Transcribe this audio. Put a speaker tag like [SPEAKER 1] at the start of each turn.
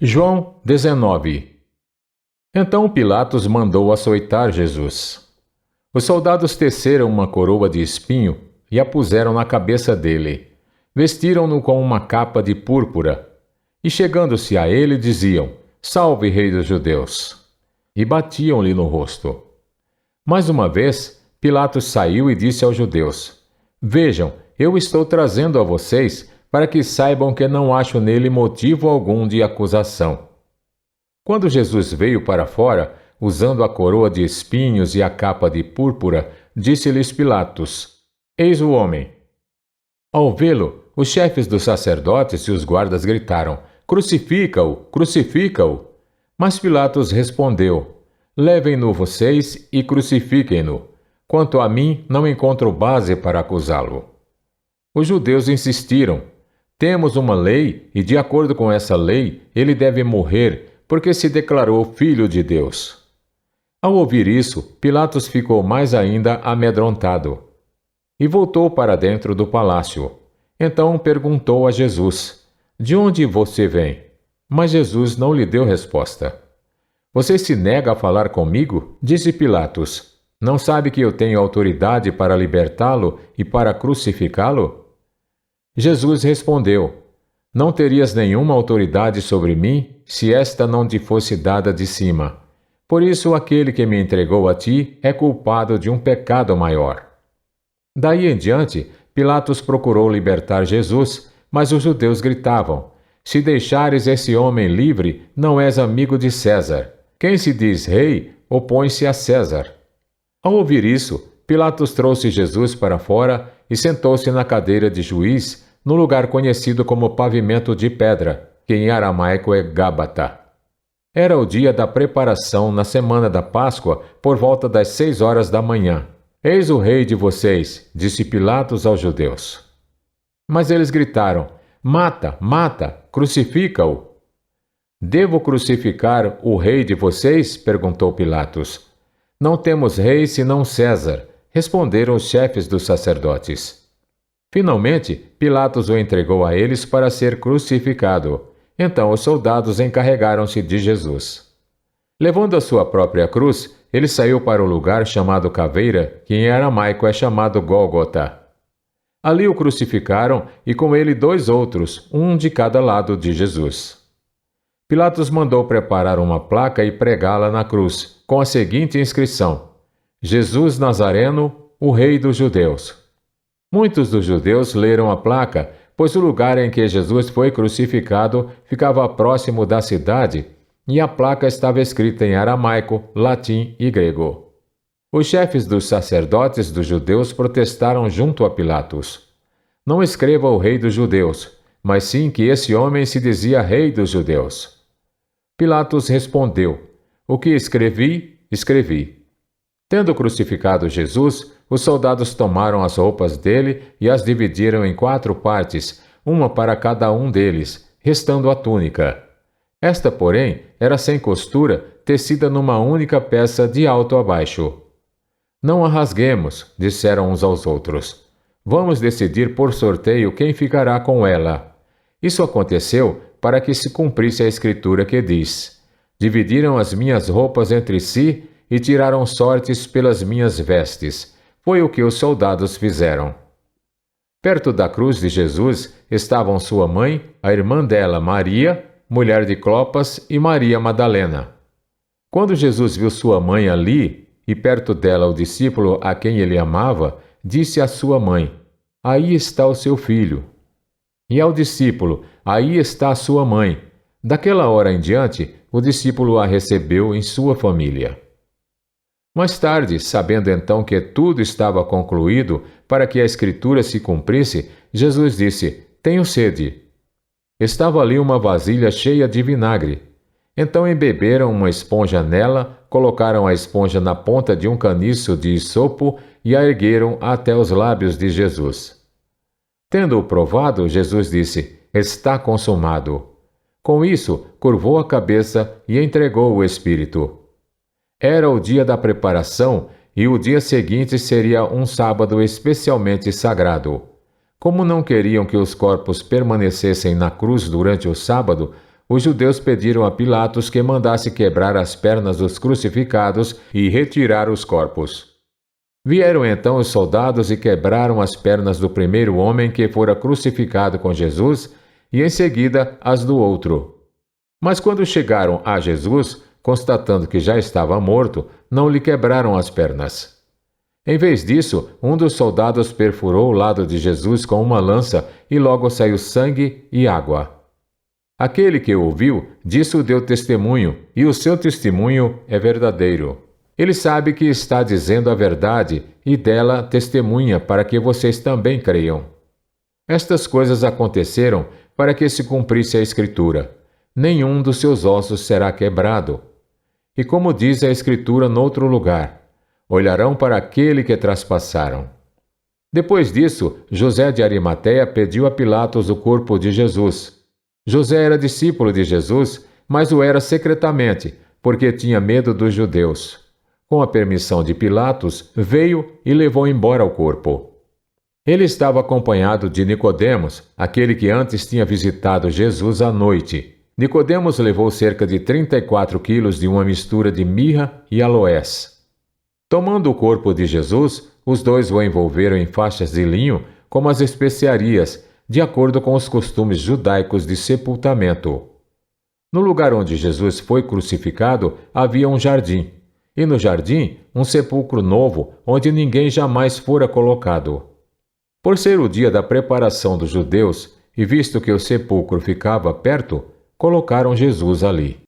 [SPEAKER 1] João 19. Então Pilatos mandou açoitar Jesus. Os soldados teceram uma coroa de espinho e a puseram na cabeça dele. Vestiram-no com uma capa de púrpura. E chegando-se a ele, diziam: Salve, Rei dos Judeus! E batiam-lhe no rosto. Mais uma vez, Pilatos saiu e disse aos judeus: Vejam, eu estou trazendo a vocês para que saibam que não acho nele motivo algum de acusação. Quando Jesus veio para fora, usando a coroa de espinhos e a capa de púrpura, disse-lhes Pilatos: Eis o homem. Ao vê-lo, os chefes dos sacerdotes e os guardas gritaram: Crucifica-o! Crucifica-o! Mas Pilatos respondeu: Levem-no vocês e crucifiquem-no. Quanto a mim, não encontro base para acusá-lo. Os judeus insistiram: Temos uma lei, e de acordo com essa lei, ele deve morrer, porque se declarou filho de Deus. Ao ouvir isso, Pilatos ficou mais ainda amedrontado. E voltou para dentro do palácio. Então perguntou a Jesus: De onde você vem? Mas Jesus não lhe deu resposta. Você se nega a falar comigo? Disse Pilatos. Não sabe que eu tenho autoridade para libertá-lo e para crucificá-lo? Jesus respondeu: Não terias nenhuma autoridade sobre mim se esta não te fosse dada de cima. Por isso aquele que me entregou a ti é culpado de um pecado maior. Daí em diante, Pilatos procurou libertar Jesus, mas os judeus gritavam: Se deixares esse homem livre, não és amigo de César. Quem se diz rei, opõe-se a César. Ao ouvir isso, Pilatos trouxe Jesus para fora e sentou-se na cadeira de juiz, no lugar conhecido como pavimento de pedra, que em aramaico é Gábata. Era o dia da preparação na semana da Páscoa, por volta das 6 horas da manhã. Eis o rei de vocês, disse Pilatos aos judeus. Mas eles gritaram: Mata, mata, crucifica-o. Devo crucificar o rei de vocês? Perguntou Pilatos. Não temos rei senão César, responderam os chefes dos sacerdotes. Finalmente, Pilatos o entregou a eles para ser crucificado. Então os soldados encarregaram-se de Jesus. Levando a sua própria cruz, ele saiu para o lugar chamado Caveira, que em aramaico é chamado Gólgota. Ali o crucificaram e com ele 2 outros, um de cada lado de Jesus. Pilatos mandou preparar uma placa e pregá-la na cruz, com a seguinte inscrição: Jesus Nazareno, o Rei dos Judeus. Muitos dos judeus leram a placa, pois o lugar em que Jesus foi crucificado ficava próximo da cidade, e a placa estava escrita em aramaico, latim e grego. Os chefes dos sacerdotes dos judeus protestaram junto a Pilatos: Não escreva o Rei dos Judeus, mas sim que esse homem se dizia Rei dos Judeus. Pilatos respondeu: O que escrevi, escrevi. Tendo crucificado Jesus, os soldados tomaram as roupas dele e as dividiram em 4 partes, uma para cada um deles, restando a túnica. Esta, porém, era sem costura, tecida numa única peça de alto a baixo. Não a rasguemos, disseram uns aos outros. Vamos decidir por sorteio quem ficará com ela. Isso aconteceu para que se cumprisse a escritura que diz: Dividiram as minhas roupas entre si e tiraram sortes pelas minhas vestes. Foi o que os soldados fizeram. Perto da cruz de Jesus estavam sua mãe, a irmã dela, Maria, mulher de Clopas, e Maria Madalena. Quando Jesus viu sua mãe ali, e perto dela o discípulo a quem ele amava, disse à sua mãe: Aí está o seu filho. E ao discípulo: Aí está a sua mãe. Daquela hora em diante, o discípulo a recebeu em sua família. Mais tarde, sabendo então que tudo estava concluído para que a Escritura se cumprisse, Jesus disse: Tenho sede. Estava ali uma vasilha cheia de vinagre. Então embeberam uma esponja nela, colocaram a esponja na ponta de um caniço de isopo e a ergueram até os lábios de Jesus. Tendo-o provado, Jesus disse: Está consumado. Com isso, curvou a cabeça e entregou o Espírito. Era o dia da preparação e o dia seguinte seria um sábado especialmente sagrado. Como não queriam que os corpos permanecessem na cruz durante o sábado, os judeus pediram a Pilatos que mandasse quebrar as pernas dos crucificados e retirar os corpos. Vieram então os soldados e quebraram as pernas do primeiro homem que fora crucificado com Jesus e em seguida as do outro. Mas quando chegaram a Jesus, constatando que já estava morto, não lhe quebraram as pernas. Em vez disso, um dos soldados perfurou o lado de Jesus com uma lança e logo saiu sangue e água. Aquele que ouviu, disso deu testemunho, e o seu testemunho é verdadeiro. Ele sabe que está dizendo a verdade e dela testemunha para que vocês também creiam. Estas coisas aconteceram para que se cumprisse a Escritura: nenhum dos seus ossos será quebrado. E como diz a Escritura noutro lugar: olharão para aquele que traspassaram. Depois disso, José de Arimateia pediu a Pilatos o corpo de Jesus. José era discípulo de Jesus, mas o era secretamente, porque tinha medo dos judeus. Com a permissão de Pilatos, veio e levou embora o corpo. Ele estava acompanhado de Nicodemos, aquele que antes tinha visitado Jesus à noite. Nicodemos levou cerca de 34 quilos de uma mistura de mirra e aloés. Tomando o corpo de Jesus, os dois o envolveram em faixas de linho, como as especiarias, de acordo com os costumes judaicos de sepultamento. No lugar onde Jesus foi crucificado havia um jardim, e no jardim um sepulcro novo, onde ninguém jamais fora colocado. Por ser o dia da preparação dos judeus, e visto que o sepulcro ficava perto, colocaram Jesus ali.